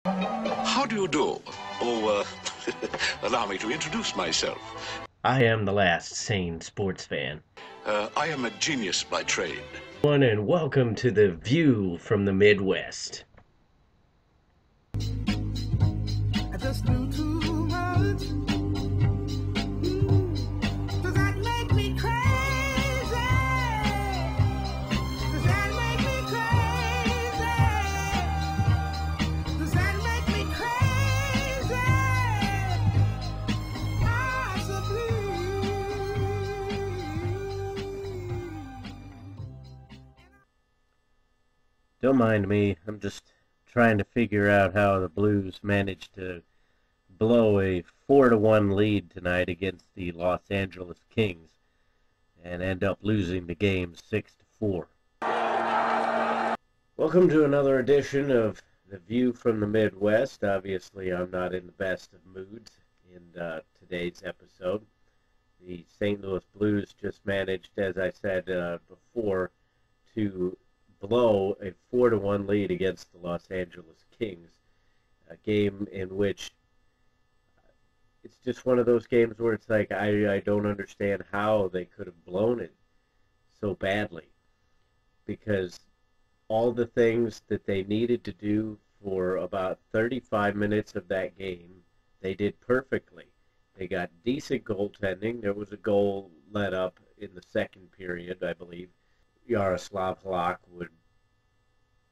How do you do? Oh, allow me to introduce myself. I am the last sane sports fan. I am a genius by trade. And welcome to the View from the Midwest. I just knew too much. Does that make me crazy? Does that make me crazy? Does that make me crazy? Possibly. Don't mind me, I'm just trying to figure out how the Blues managed to blow a 4-1 lead tonight against the Los Angeles Kings and end up losing the game 6-4. Welcome to another edition of The View from the Midwest. Obviously, I'm not in the best of moods in today's episode. The St. Louis Blues just managed, as I said before, to blow a 4-1 lead against the Los Angeles Kings, a game in which it's just one of those games where it's like I don't understand how they could have blown it so badly, because all the things that they needed to do for about 35 minutes of that game, they did perfectly. They got decent goaltending. There was a goal let up in the second period, I believe. Yaroslav Halak would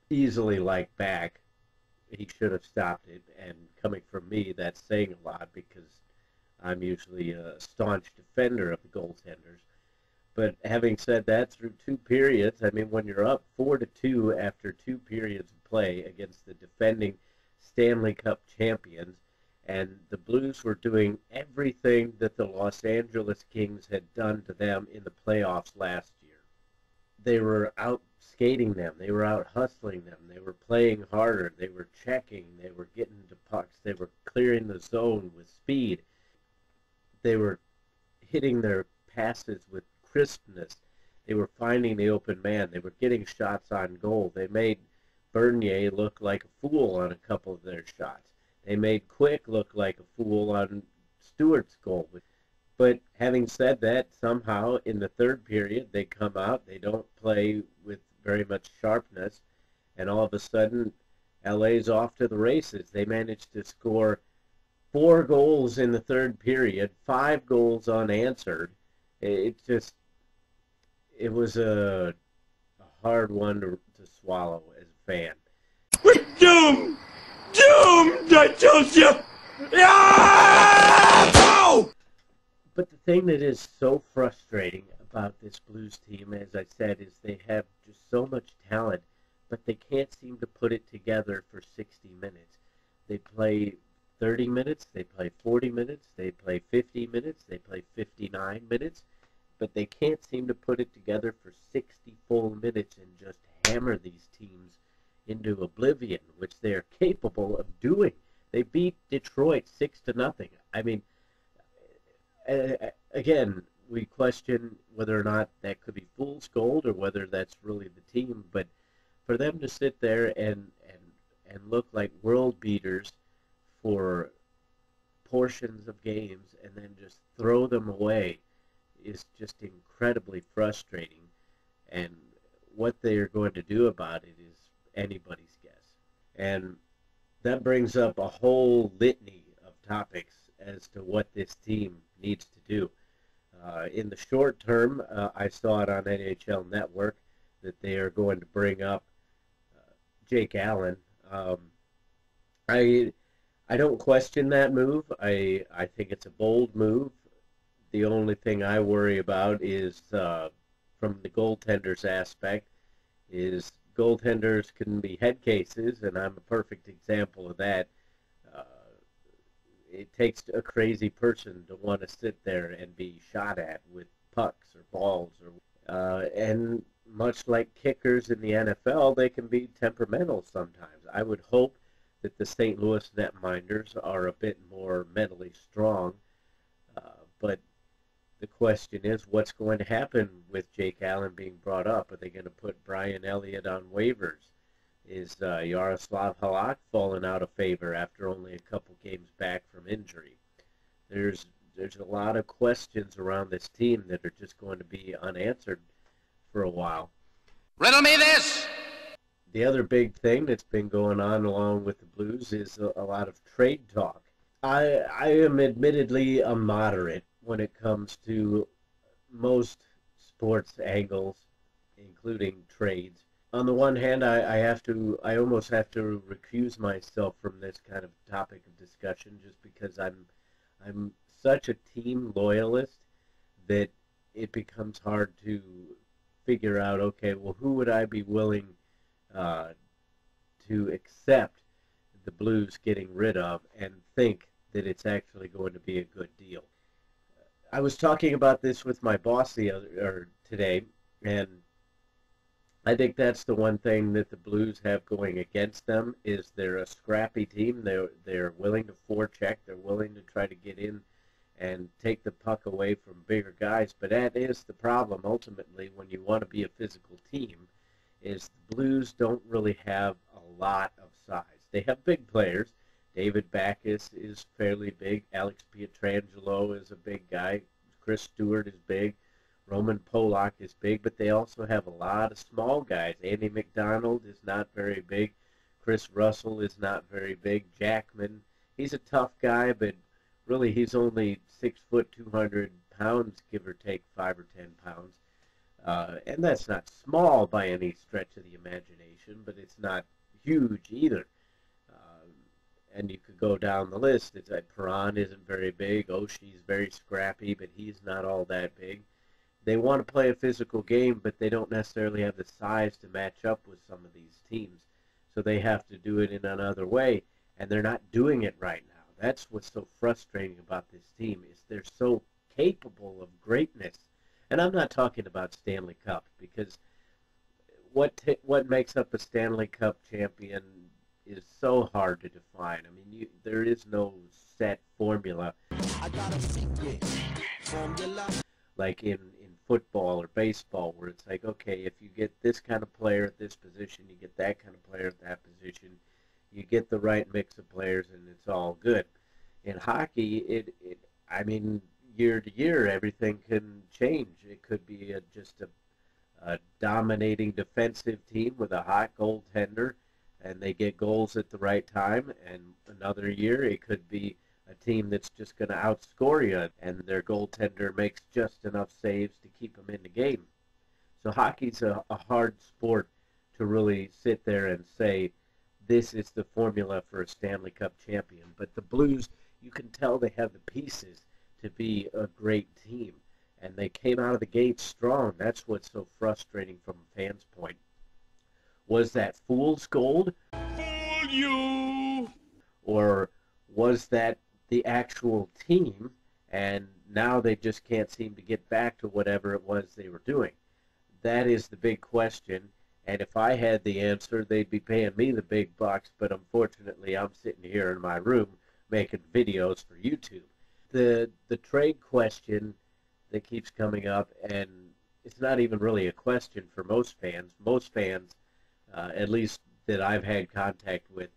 easily like back. He should have stopped it, and coming from me, that's saying a lot because I'm usually a staunch defender of the goaltenders. But having said that, through two periods, I mean, when you're up 4-2 after two periods of play against the defending Stanley Cup champions, and the Blues were doing everything that the Los Angeles Kings had done to them in the playoffs last year. They were out skating them. They were out hustling them. They were playing harder. They were checking. They were getting to pucks. They were clearing the zone with speed. They were hitting their passes with crispness. They were finding the open man. They were getting shots on goal. They made Bernier look like a fool on a couple of their shots. They made Quick look like a fool on Stewart's goal. But having said that, somehow in the third period, they come out, they don't play with very much sharpness, and all of a sudden, LA's off to the races. They managed to score 4 goals in the third period, 5 goals unanswered. It was a hard one to swallow as a fan. We're doomed! Doomed, I told you! Ah! Oh! But the thing that is so frustrating about this Blues team, as I said, is they have just so much talent, but they can't seem to put it together for 60 minutes. They play 30 minutes, they play 40 minutes, they play 50 minutes, they play 59 minutes, but they can't seem to put it together for 60 full minutes and just hammer these teams into oblivion, which they are capable of doing. They beat Detroit 6-0. I mean, again, we question whether or not that could be fool's gold or whether that's really the team, but for them to sit there and look like world beaters for portions of games and then just throw them away is just incredibly frustrating, and what they are going to do about it is anybody's guess. And that brings up a whole litany of topics as to what this team needs to do. In the short term, I saw it on NHL Network that they are going to bring up Jake Allen. I don't question that move. I think it's a bold move. The only thing I worry about is, from the goaltender's aspect, is goaltenders can be head cases, and I'm a perfect example of that. It takes a crazy person to want to sit there and be shot at with pucks or balls, and much like kickers in the NFL, they can be temperamental sometimes. I would hope that the St. Louis netminders are a bit more mentally strong, but the question is, what's going to happen with Jake Allen being brought up? Are they going to put Brian Elliott on waivers? Is Yaroslav Halak fallen out of favor after only a couple games back from injury? There's a lot of questions around this team that are just going to be unanswered for a while. Riddle me this! The other big thing that's been going on along with the Blues is a lot of trade talk. I am admittedly a moderate when it comes to most sports angles, including trades. On the one hand, I almost have to recuse myself from this kind of topic of discussion just because I'm such a team loyalist that it becomes hard to figure out, okay, well, who would I be willing to accept the Blues getting rid of and think that it's actually going to be a good deal. I was talking about this with my boss today, and I think that's the one thing that the Blues have going against them is they're a scrappy team. They're willing to forecheck. They're willing to try to get in and take the puck away from bigger guys. But that is the problem ultimately when you want to be a physical team is the Blues don't really have a lot of size. They have big players. David Backes is fairly big. Alex Pietrangelo is a big guy. Chris Stewart is big. Roman Polak is big, but they also have a lot of small guys. Andy McDonald is not very big. Chris Russell is not very big. Jackman, he's a tough guy, but really he's only 6 foot, 200 pounds, give or take 5 or 10 pounds. And that's not small by any stretch of the imagination, but it's not huge either. And you could go down the list. It's like Perron isn't very big. Oshie's very scrappy, but he's not all that big. They want to play a physical game, but they don't necessarily have the size to match up with some of these teams. So they have to do it in another way, and they're not doing it right now. That's what's so frustrating about this team is they're so capable of greatness. And I'm not talking about Stanley Cup, because what makes up a Stanley Cup champion is so hard to define. I mean, there is no set formula. I got a secret formula. Like in football or baseball, where it's like, okay, if you get this kind of player at this position, you get that kind of player at that position, you get the right mix of players, and it's all good. In hockey, I mean, year to year, everything can change. It could be just a dominating defensive team with a hot goaltender, and they get goals at the right time, and another year it could be a team that's just going to outscore you, and their goaltender makes just enough saves to keep them in the game. So hockey's a hard sport to really sit there and say, this is the formula for a Stanley Cup champion. But the Blues, you can tell they have the pieces to be a great team, and they came out of the gate strong. That's what's so frustrating from a fan's point. Was that fool's gold? Fool you! Or was that the actual team, and now they just can't seem to get back to whatever it was they were doing? That is the big question, and if I had the answer, they'd be paying me the big bucks, but unfortunately I'm sitting here in my room making videos for YouTube. The trade question that keeps coming up, and it's not even really a question for most fans. Most fans, at least that I've had contact with,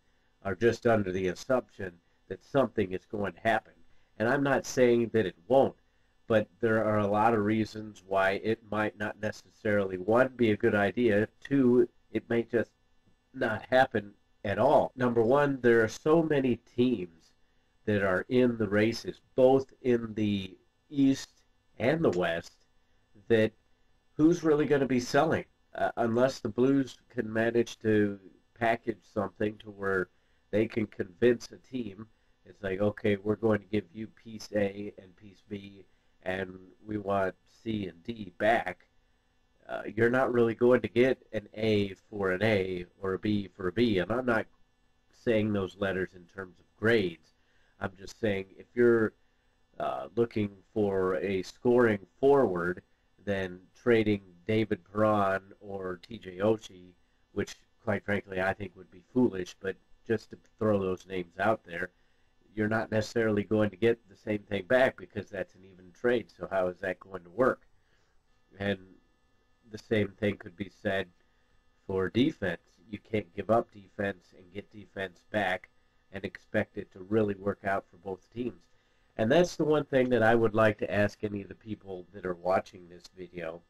are just under the assumption that something is going to happen. And I'm not saying that it won't, but there are a lot of reasons why it might not necessarily, one, be a good idea, two, it may just not happen at all. Number one, there are so many teams that are in the races, both in the East and the West, that who's really going to be selling? Unless the Blues can manage to package something to where they can convince a team, it's like, okay, we're going to give you piece A and piece B, and we want C and D back. You're not really going to get an A for an A or a B for a B, and I'm not saying those letters in terms of grades. I'm just saying if you're looking for a scoring forward, then trading David Perron or TJ Oshie, which quite frankly I think would be foolish, but just to throw those names out there, you're not necessarily going to get the same thing back because that's an even trade. So how is that going to work? And the same thing could be said for defense. you can't give up defense and get defense back and expect it to really work out for both teams. And that's the one thing that I would like to ask any of the people that are watching this video,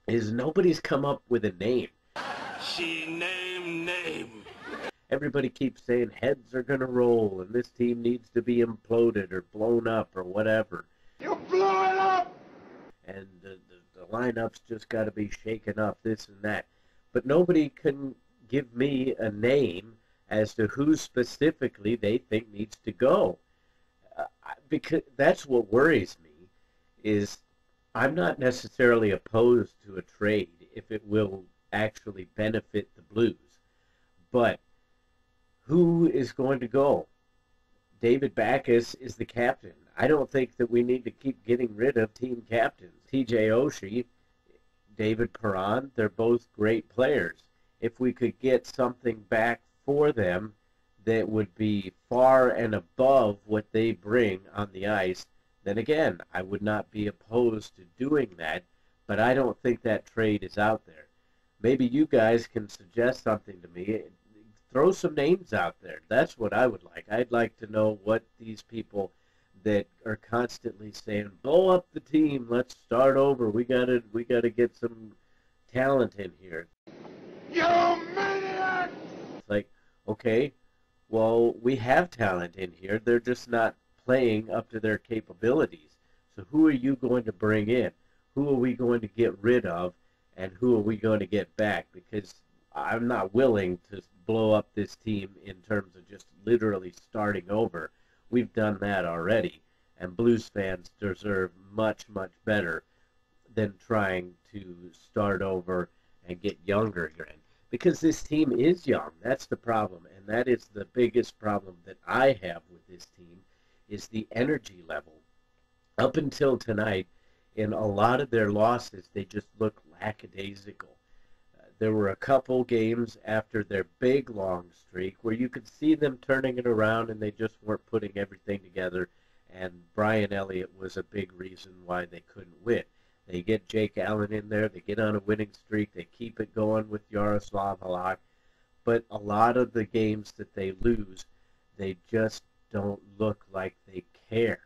is nobody's come up with a name. She name. Everybody keeps saying heads are going to roll and this team needs to be imploded or blown up or whatever. You blew it up! And the lineup's just got to be shaken up, this and that. But nobody can give me a name as to who specifically they think needs to go. Because that's what worries me, is I'm not necessarily opposed to a trade if it will actually benefit the Blues. But who is going to go? David Backes is the captain. I don't think that we need to keep getting rid of team captains. TJ Oshie, David Perron, they're both great players. If we could get something back for them that would be far and above what they bring on the ice, then again, I would not be opposed to doing that, but I don't think that trade is out there. Maybe you guys can suggest something to me. Throw some names out there. That's what I would like. I'd like to know what these people that are constantly saying, blow up the team, let's start over, we gotta get some talent in here. You maniac! It's like, okay, well, we have talent in here. They're just not playing up to their capabilities. So who are you going to bring in? Who are we going to get rid of? And who are we going to get back? Because I'm not willing to blow up this team in terms of just literally starting over. We've done that already. And Blues fans deserve much, much better than trying to start over and get younger again. Because this team is young. That's the problem. And that is the biggest problem that I have with this team, is the energy level. Up until tonight, in a lot of their losses, they just look lackadaisical. There were a couple games after their big long streak where you could see them turning it around and they just weren't putting everything together. And Brian Elliott was a big reason why they couldn't win. They get Jake Allen in there, they get on a winning streak, they keep it going with Yaroslav Halak. But a lot of the games that they lose, they just don't look like they care.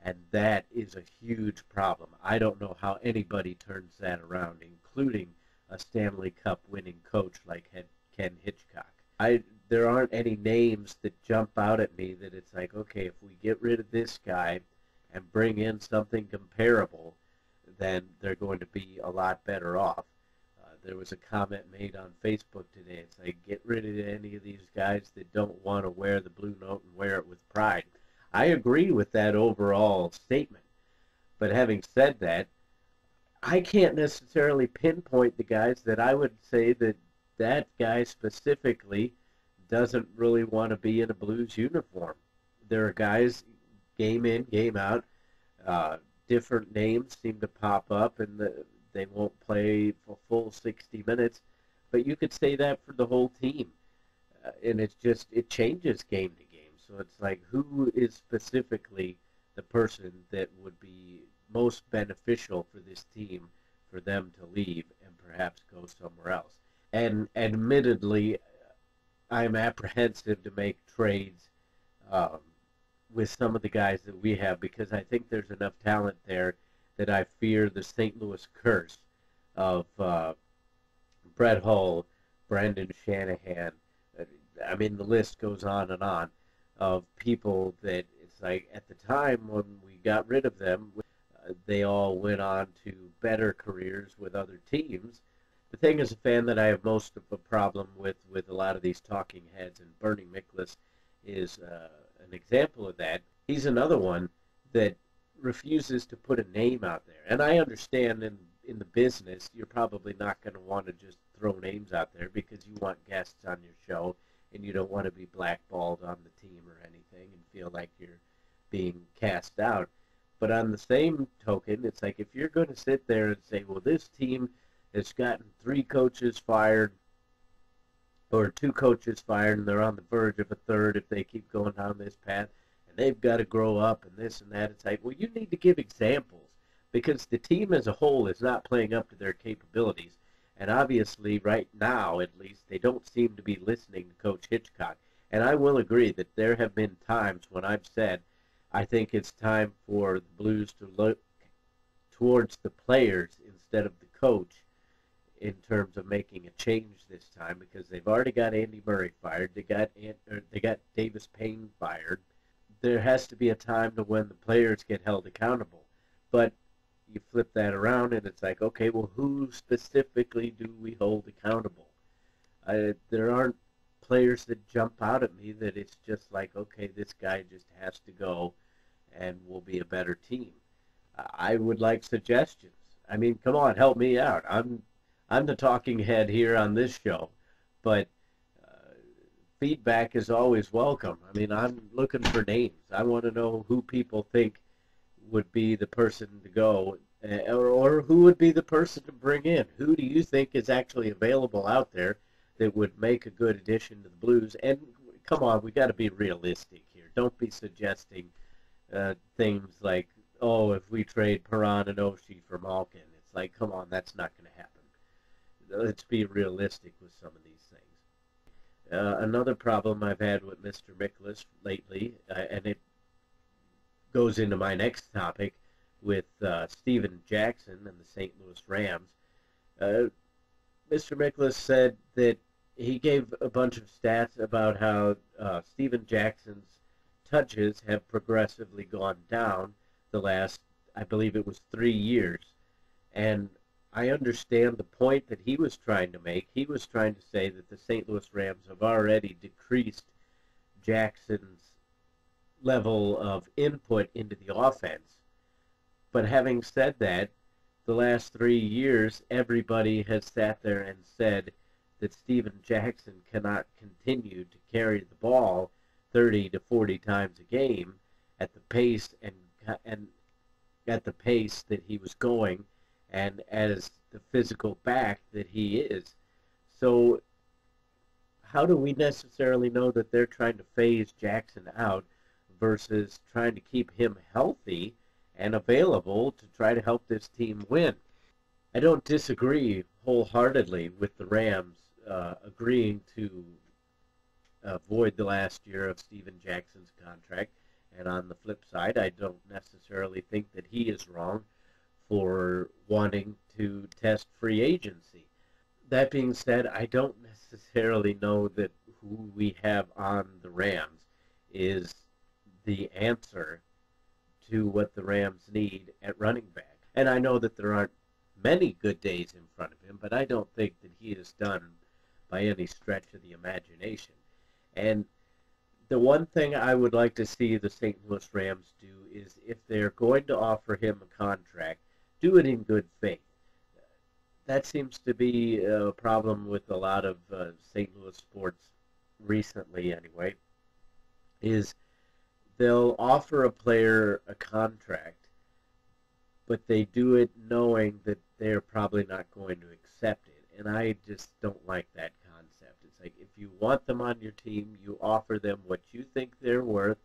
And that is a huge problem. I don't know how anybody turns that around, including a Stanley Cup winning coach like Ken Hitchcock. There aren't any names that jump out at me that it's like, okay, if we get rid of this guy and bring in something comparable, then they're going to be a lot better off. There was a comment made on Facebook today. It's like, get rid of any of these guys that don't want to wear the blue note and wear it with pride. I agree with that overall statement. But having said that, I can't necessarily pinpoint the guys that I would say that that guy specifically doesn't really want to be in a Blues uniform. There are guys, game in, game out, different names seem to pop up, and they won't play for full 60 minutes. But you could say that for the whole team. And it's just, it changes game to game. So it's like, who is specifically the person that would be most beneficial for this team for them to leave and perhaps go somewhere else? And admittedly, I'm apprehensive to make trades with some of the guys that we have, because I think there's enough talent there that I fear the St. Louis curse of Brett Hull, Brendan Shanahan. I mean, the list goes on and on of people that it's like, at the time when we got rid of them, they all went on to better careers with other teams. The thing as a fan that I have most of a problem with a lot of these talking heads, and Bernie Miklasz is an example of that. He's another one that refuses to put a name out there. And I understand in the business, you're probably not going to want to just throw names out there because you want guests on your show and you don't want to be blackballed on the team or anything and feel like you're being cast out. But on the same token, it's like, if you're going to sit there and say, well, this team has gotten 3 coaches fired or 2 coaches fired and they're on the verge of a third if they keep going down this path, and they've got to grow up and this and that, it's like, well, you need to give examples, because the team as a whole is not playing up to their capabilities. And obviously, right now, at least, they don't seem to be listening to Coach Hitchcock. And I will agree that there have been times when I've said, I think it's time for the Blues to look towards the players instead of the coach in terms of making a change this time, because they've already got Andy Murray fired. They got Davis Payne fired. There has to be a time to when the players get held accountable. But you flip that around and it's like, okay, well, who specifically do we hold accountable? There aren't players that jump out at me that it's just like, okay, this guy just has to go and we'll be a better team. I would like suggestions. I mean, come on, help me out. I'm the talking head here on this show, but feedback is always welcome. I mean, I'm looking for names. I want to know who people think would be the person to go, or who would be the person to bring in. Who do you think is actually available out there that would make a good addition to the Blues? And come on, we got to be realistic here. Don't be suggesting things like, oh, if we trade Perron and Oshie for Malkin. It's like, come on, that's not going to happen. Let's be realistic with some of these things. Another problem I've had with Mr. Miklas lately, and it goes into my next topic with Steven Jackson and the St. Louis Rams. Mr. Miklas said that he gave a bunch of stats about how Steven Jackson's touches have progressively gone down the last, I believe it was 3 years. And I understand the point that he was trying to make. He was trying to say that the St. Louis Rams have already decreased Jackson's level of input into the offense. But having said that, the last 3 years, everybody has sat there and said that Steven Jackson cannot continue to carry the ball 30 to 40 times a game at the pace and at the pace that he was going, and as the physical back that he is. So how do we necessarily know that they're trying to phase Jackson out versus trying to keep him healthy and available to try to help this team win? I don't disagree wholeheartedly with the Rams agreeing to avoid the last year of Steven Jackson's contract. And on the flip side, I don't necessarily think that he is wrong for wanting to test free agency. That being said, I don't necessarily know that who we have on the Rams is the answer to what the Rams need at running back. And I know that there aren't many good days in front of him, but I don't think that he is done by any stretch of the imagination. And the one thing I would like to see the St. Louis Rams do is, if they're going to offer him a contract, do it in good faith. That seems to be a problem with a lot of St. Louis sports recently anyway, is they'll offer a player a contract, but they do it knowing that they're probably not going to accept it. And I just don't like that concept. It's like, if you want them on your team, you offer them what you think they're worth,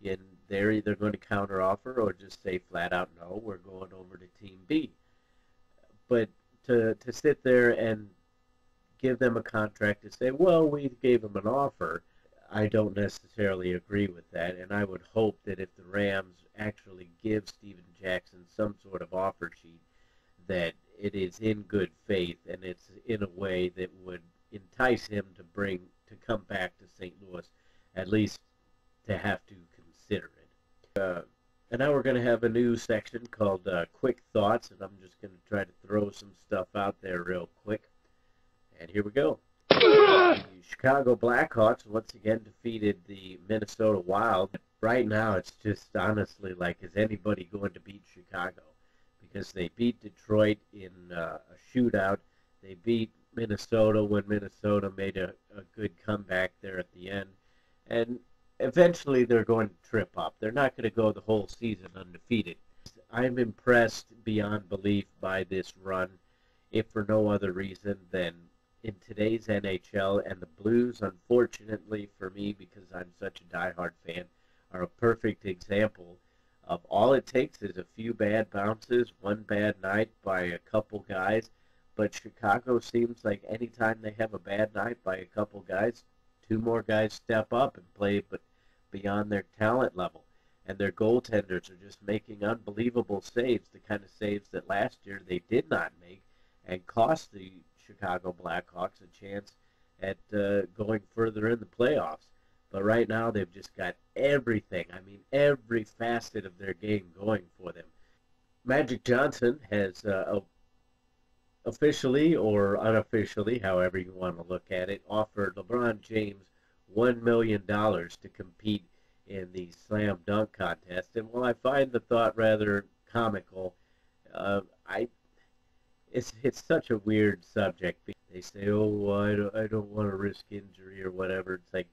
and they're either going to counteroffer or just say flat out, no, we're going over to Team B. But to sit there and give them a contract to say, well, we gave them an offer, I don't necessarily agree with that. And I would hope that if the Rams actually give Steven Jackson some sort of offer sheet, that it is in good faith and it's in a way that would entice him to come back to St. Louis, at least to have to consider it. And now we're going to have a new section called Quick Thoughts, and I'm just going to try to throw some stuff out there real quick. And here we go. The Chicago Blackhawks once again defeated the Minnesota Wild. Right now, it's just honestly like, is anybody going to beat Chicago? Because they beat Detroit in a shootout. They beat Minnesota when Minnesota made a good comeback there at the end. And eventually they're going to trip up. They're not going to go the whole season undefeated. I'm impressed beyond belief by this run, if for no other reason than in today's NHL, and the Blues, unfortunately for me, because I'm such a diehard fan, are a perfect example of all it takes is a few bad bounces, one bad night by a couple guys, But Chicago seems like anytime they have a bad night by a couple guys, two more guys step up and play but beyond their talent level. And their goaltenders are just making unbelievable saves, the kind of saves that last year they did not make and cost the Chicago Blackhawks a chance at going further in the playoffs. But right now they've just got everything, I mean every facet of their game going for them. Magic Johnson has officially or unofficially, however you want to look at it, offered LeBron James $1 million to compete in the slam dunk contest. And while I find the thought rather comical, it's such a weird subject. They say, oh, I don't want to risk injury or whatever. It's like,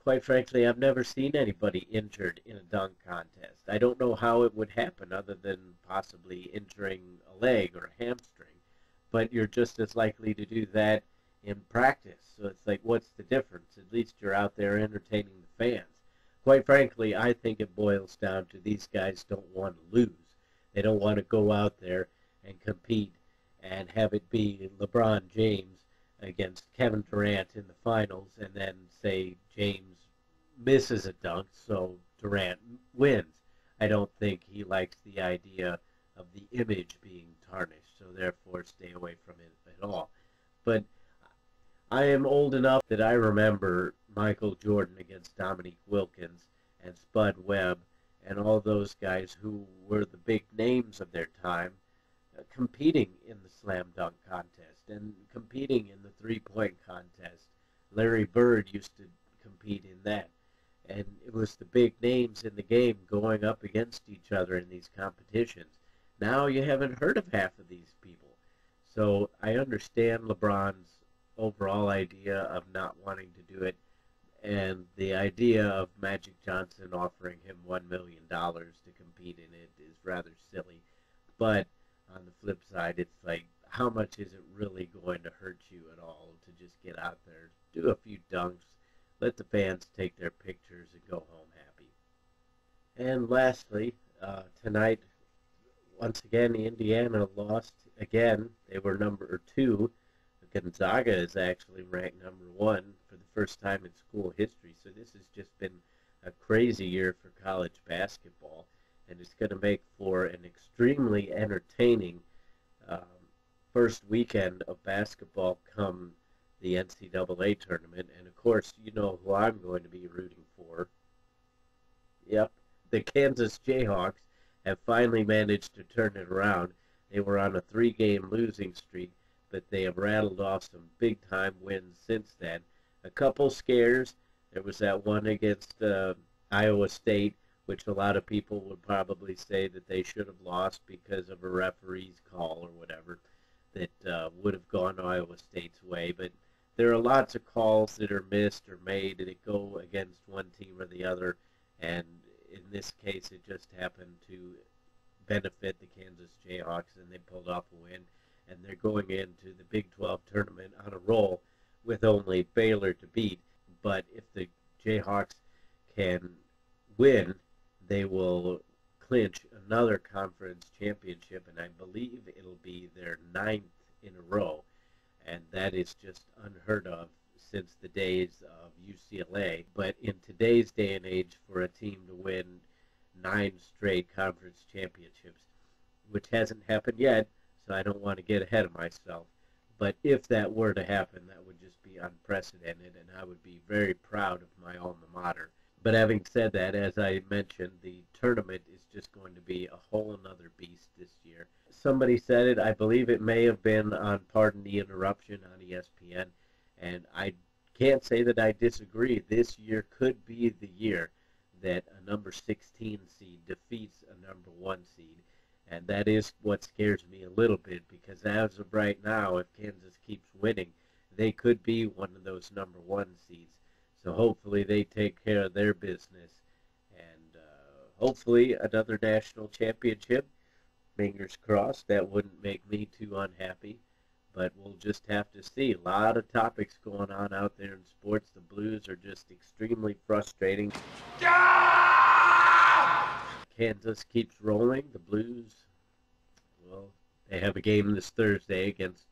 quite frankly, I've never seen anybody injured in a dunk contest. I don't know how it would happen other than possibly injuring a leg or a hamstring. But you're just as likely to do that in practice. So it's like, what's the difference? At least you're out there entertaining the fans. Quite frankly, I think it boils down to these guys don't want to lose. They don't want to go out there and compete and have it be LeBron James against Kevin Durant in the finals and then say James misses a dunk so Durant wins. I don't think he likes the idea of the image being tarnished, so therefore stay away from it at all. But I am old enough that I remember Michael Jordan against Dominique Wilkins and Spud Webb and all those guys who were the big names of their time competing in the slam dunk contest and competing in the three-point contest. Larry Bird used to compete in that. And it was the big names in the game going up against each other in these competitions. Now you haven't heard of half of these people. So I understand LeBron's overall idea of not wanting to do it, and the idea of Magic Johnson offering him $1 million to compete in it is rather silly. But on the flip side, it's like, how much is it really going to hurt you at all to just get out there, do a few dunks, let the fans take their pictures and go home happy. And lastly, tonight, once again, Indiana lost again. They were number 2. Gonzaga is actually ranked number 1 for the first time in school history. So this has just been a crazy year for college basketball, and it's going to make for an extremely entertaining first weekend of basketball come the NCAA tournament. And of course, you know who I'm going to be rooting for. Yep, the Kansas Jayhawks have finally managed to turn it around. They were on a 3-game losing streak, but they have rattled off some big-time wins since then. A couple scares. There was that one against Iowa State, which a lot of people would probably say that they should have lost because of a referee's call or whatever that would have gone Iowa State's way. But there are lots of calls that are missed or made that go against one team or the other, and in this case it just happened to benefit the Kansas Jayhawks, and they pulled off a win, and they're going into the Big 12 tournament on a roll with only Baylor to beat. But if the Jayhawks can win, they will clinch another conference championship, and I believe it'll be their 9th in a row, and that is just unheard of since the days of UCLA. But in today's day and age, for a team to win 9 straight conference championships, which hasn't happened yet, so I don't want to get ahead of myself, but if that were to happen, that would just be unprecedented, and I would be very proud of my alma mater. But having said that, as I mentioned, the tournament is just going to be a whole another beast this year. Somebody said it, I believe it may have been on Pardon the Interruption on ESPN, and I can't say that I disagree. This year could be the year that a number 16 seed defeats a number 1 seed, and that is what scares me a little bit, because as of right now, if Kansas keeps winning, they could be one of those number 1 seeds. So hopefully they take care of their business, and hopefully another national championship. Fingers crossed. That wouldn't make me too unhappy, but we'll just have to see. A lot of topics going on out there in sports. The Blues are just extremely frustrating. Kansas keeps rolling. The Blues, well, They have a game this Thursday against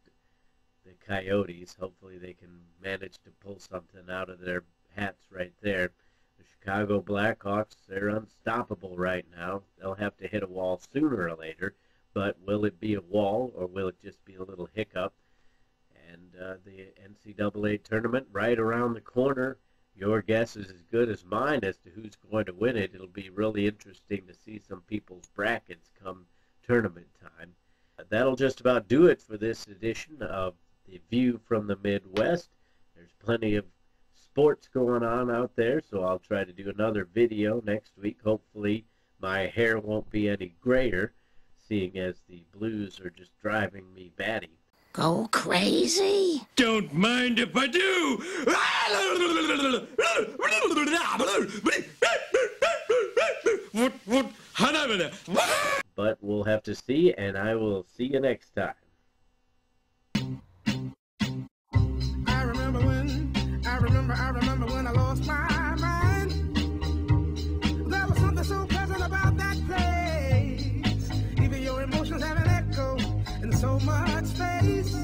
the Coyotes. Hopefully they can manage to pull something out of their hats right there. The Chicago Blackhawks, they're unstoppable right now. They'll have to hit a wall sooner or later, but will it be a wall or will it just be a little hiccup? And the NCAA tournament right around the corner. Your guess is as good as mine as to who's going to win it. It'll be really interesting to see some people's brackets come tournament time. That'll just about do it for this edition of The View from the Midwest. There's plenty of sports going on out there, so I'll try to do another video next week. Hopefully my hair won't be any grayer, seeing as the blues are just driving me batty. Go crazy? Don't mind if I do. But we'll have to see, and I will see you next time. I remember when I lost my mind. There was something so pleasant about that place. Even your emotions have an echo in so much space.